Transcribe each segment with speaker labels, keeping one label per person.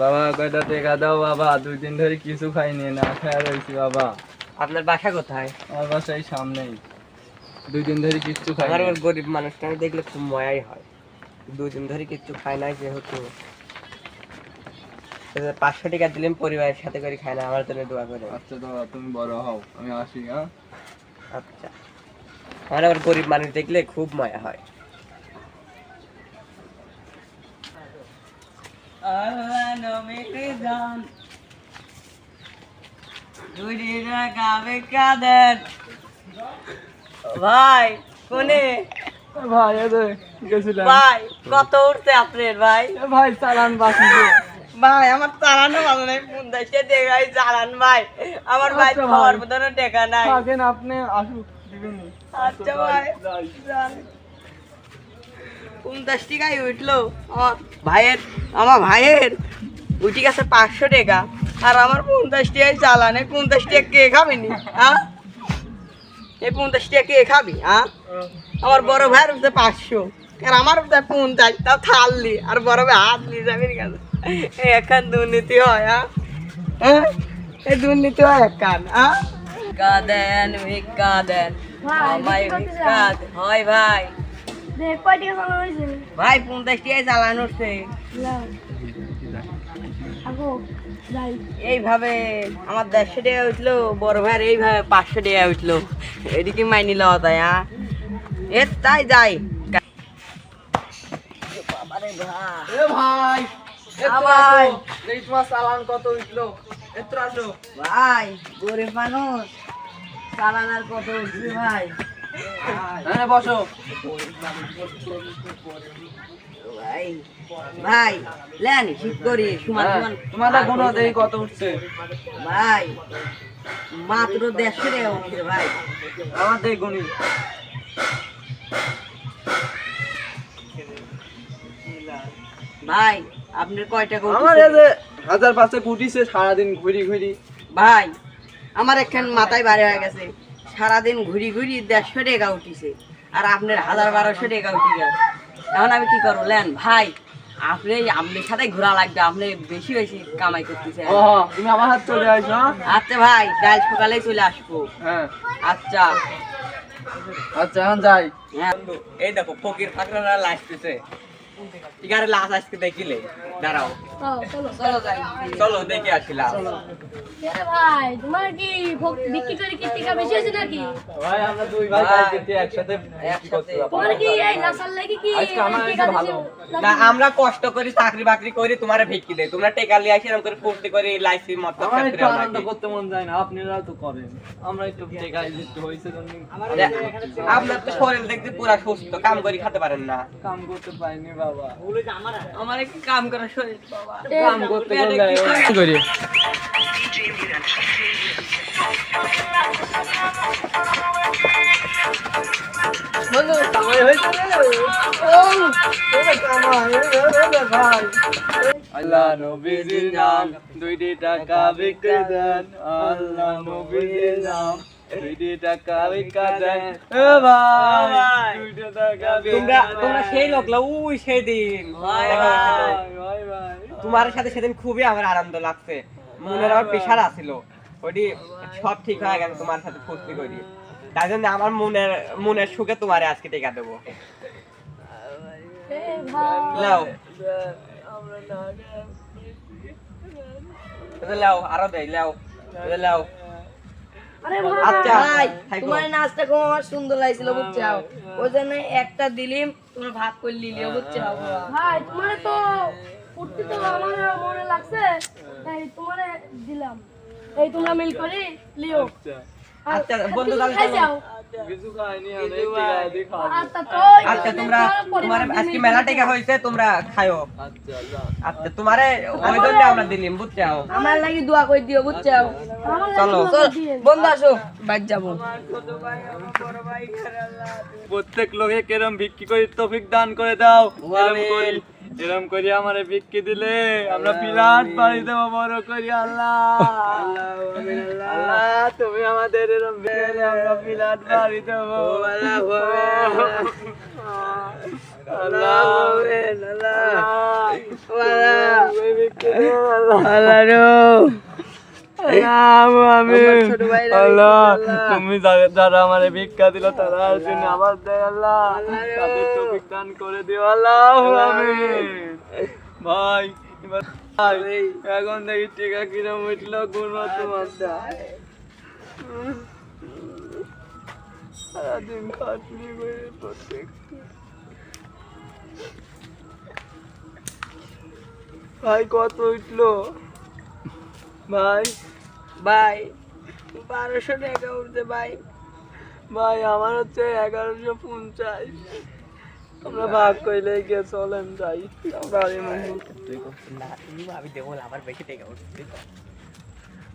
Speaker 1: বাবা কয়টা টাকা দাও বাবা, 2 দিন ধরে কিছু খাইনি, না খেয়ে রয়েছি বাবা।
Speaker 2: আপনার বাসা কোথায়?
Speaker 1: আমার বাসা এই সামনেই, 2 দিন ধরে কিচ্ছু খাই
Speaker 2: আমার
Speaker 1: না।
Speaker 2: ওর গরিব মানুষটা দেখলে খুব ময়াই হয়, 2 দিন ধরে কিচ্ছু খায় নাই যেহেতু 500 টাকা দিলেন পরিবারের সাথে করে খায় না, আমার জন্য দোয়া করে।
Speaker 1: আচ্ছা দাদা তুমি বড় হও, আমি আসি। হ্যাঁ
Speaker 2: আচ্ছা, আমার আবার গরিব মানুষ দেখলে খুব ময়া হয়। ভাই কোনে
Speaker 1: ভাই গেছিলাম
Speaker 2: ভাই, কত উঠছে আপনার ভাই?
Speaker 1: ভাই চালান বাকি
Speaker 2: ভাই আমার চালানো ভালো নাই, ফোন দেশে দেখাই চালান ভাই, আমার ভাই
Speaker 1: আচ্ছা
Speaker 2: খাওয়ার
Speaker 1: ভাই।
Speaker 2: মতন টাকা নাই।
Speaker 1: থাকেন আপনি, আসুক দিবেন।
Speaker 2: আচ্ছা ভাই, যান। 50 টাকায় উঠলো আমার ভাইয়ের উঠি গেছে 500 টাকা, আর আমার 50 টাকায় চালানে। 50 টাকা কে খাবিনি? হ্যাঁ, এই 50 টাকা কে খাবি? হ্যাঁ, আমার বড় ভাইয়ের উঠছে 500, আর আমার উঠছে 50, তাও থাললি, আর বড় ভাই হাত নিয়ে যাবি কেন? এখন দুর্নীতি হয়। হ্যাঁ, এই দুর্নীতি হয় এখন। ভিক্ষা দেন, ভিক্ষা দেন, আমায় ভিক্ষা দেন। হয় ভাই, ভাই 50 টাকায় চালানো উঠছে। এইভাবে আমার 150 টাকা উঠলো, বড় ভাইয়ের এইভাবে 500 টাকা উঠলো, এদিকে মাইনি লওয়া তাই। এ তাই যাই। বাবারে ভাই,
Speaker 1: ভাই
Speaker 2: ভাই
Speaker 1: তোমার চালান কত উঠলো? এত আসো
Speaker 2: ভাই, গরিব মানুষ, চালান আর কত উঠবে ভাই?
Speaker 1: হ্যাঁ বসো।
Speaker 2: ভাই ভাই লেন ঠিক করি সমান সমান।
Speaker 1: তোমাদের কোনো দেই কত উঠছে?
Speaker 2: ভাই মাত্র 150 টাকা উঠছে ভাই।
Speaker 1: আমার দেই গুনি।
Speaker 2: ভাই আপনার কয় টাকা
Speaker 1: আমার
Speaker 2: উঠছে?
Speaker 1: এই যে 1000 উঠিছে সারাদিন ঘুরি ঘুরি।
Speaker 2: ভাই আমার একখান মাথায় ভারী হয়ে গেছে, সারাদিন ঘুরি ঘুরি 150 টাকা উঠিছে, আর আপনার 1000-1200 টাকা উঠে গেছে। এখন আমি কি করবো লেন ভাই, আপনার সাথে ঘোরা লাগবে, আপনি বেশি বেশি কামাই করতেছেন।
Speaker 1: ও তুমি আমার হাত চলে আসো।
Speaker 2: আচ্ছা ভাই, কাল সকালেই চলে আসবো।
Speaker 1: হ্যাঁ
Speaker 2: আচ্ছা
Speaker 1: আচ্ছা এখন যাই।
Speaker 2: হ্যাঁ, এই দেখো ফকির ফাকরারা লাসতেছে, ইগারে লাশ আজকে দেখিলে দাঁড়াও, চলো দেখে আসিলাম।
Speaker 3: ভাই তোমার কি বিক্রি করে কি টাকা বেশি হয়েছে নাকি?
Speaker 1: ভাই আমরা দুই ভাই যাইতে একসাথে
Speaker 2: একসাথে।
Speaker 3: তোমার কি এই নাসার লাগি কি
Speaker 1: আজকে আমার
Speaker 3: টাকা
Speaker 1: একটু ভালো।
Speaker 3: দিছে?
Speaker 2: না, আমরা কষ্ট করি, চাকরি বাকরি করি, তোমার ভিক্ষি দেয়, তোমরা টেকা লিয়ে আসি এরকম করে ফুর্তি করে লাইসির মত
Speaker 1: আমার একটু আনন্দ করতে মন যায় না, আপনারা তো করেন, আমরা একটু টেকা একটু হইছে জন্য
Speaker 2: আপনার তো শরীর দেখতে পুরা সুস্থ, কাম করি খেতে পারেন না।
Speaker 1: কাম করতে পাইনি বাবা।
Speaker 2: আমার একটু কাম করার শরীর বাবা,
Speaker 1: কাম করতে গেলে কি করি? বন্ধু কামাই হইছে রে। ও তোরা কামাই রে ভাই। আল্লাহ নবীজির নাম 2 টাকা বিক্রি দেন, আল্লাহ নবীজির নাম 2 টাকা বিক্রি দেন। এ ভাই 2 টাকা
Speaker 2: তোমরা সেই লোক ওই সেদিন তোমার সাথে সেদিন খুবই আমার আনন্দ লাগছে, মনের আমার প্রেশার আসছিল, ওইটি সব ঠিক হয়ে গেছে তোমার সাথে ফুর্তি করি, তাই জন্য আমার মনের সুখে তোমারে আজকে টেকা দেবো। লাও লাও আরো দেয়, লাও লাও।
Speaker 3: আরে
Speaker 2: আচ্ছা
Speaker 3: ভাই
Speaker 2: থাকো।
Speaker 3: তোমার নাচটা খুব আমার সুন্দর লাগছিল বুঝছো, ওই জন্য একটা দিলিম, তোমরা ভাগ করে নিলিও বুঝছো। ভাই তোমার তো ফুর্তি তো আমার মনে লাগছে, তাই তোমারে দিলাম, এই তোমরা মিল করে লিও।
Speaker 2: আচ্ছা বন্ধু তাহলে
Speaker 3: খাইছো?
Speaker 1: কিছু খাইনি আমি, টেকা দি খাবো।
Speaker 3: আচ্ছা তো
Speaker 2: আচ্ছা তোমরা তোমার আজকে মেলা টেকা হয়েছে, তোমরা খায়ো।
Speaker 1: আচ্ছা যা।
Speaker 2: আচ্ছা তোমারে ওই জন্য আমরা দিলিম বুঝছো।
Speaker 3: আমার লাগি দোয়া করে দিও বুঝছো।
Speaker 2: চলো
Speaker 3: বন্ধু আসো বাইক যাবো।
Speaker 1: প্রত্যেক লোকে কেরম ভিক্ষি করে তৌফিক দান করে দাও। এরম করি আমারে ভিক্ষি দিলে আমরা বিলাট বাড়ি দেবো বড় করি। আল্লাহ আল্লাহ তুমি আমাদের এরম দিলে আমরা বিলাট বাড়ি দেবো। আল্লাহ
Speaker 2: আল্লাহ রো আমি
Speaker 1: আল্লাহ তুমি যারা আমার ভিক্ষা দিল তারা জন্য আবার দেয় আল্লাহ তাদের তৌফিক দান করে দিও আল্লাহ আমিন ভাই এবার ভাই, এখন দেখি টিকা কিরম উঠলো গুণ তোমার সারাদিন খাটনি করে প্রত্যেক ভাই কত উঠলো ভাই
Speaker 2: ভাই 1200 টাকা উঠছে ভাই
Speaker 1: ভাই আমার হচ্ছে 1150 আমরা ভাগ কইলে গিয়ে চলেন যাই বাড়ি
Speaker 2: আমি দেবো আমার বেশি টাকা উঠছে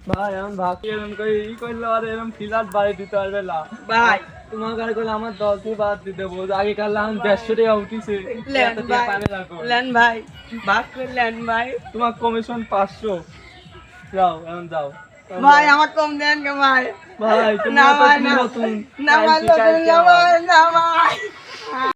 Speaker 1: ভাই আমি ভাগ এরকম কই ই কইলো আর এরকম ফিলাট বাড়ি দিতে পারবে না
Speaker 2: ভাই
Speaker 1: তোমার কার কইলে আমার 10 দিয়ে বাদ দিতে দেবো আগে কাল আমি 150 টাকা উঠিছে
Speaker 2: লেন ভাই লেন ভাই ভাগ করলেন ভাই
Speaker 1: তোমার কমিশন 500 যাও এখন যাও
Speaker 2: ভাই আমার কম দেন কে ভাই
Speaker 1: ভাই তুমি
Speaker 2: না
Speaker 1: তো
Speaker 2: ভাই না
Speaker 1: নতুন
Speaker 2: না ভাই না ভাই না ভাই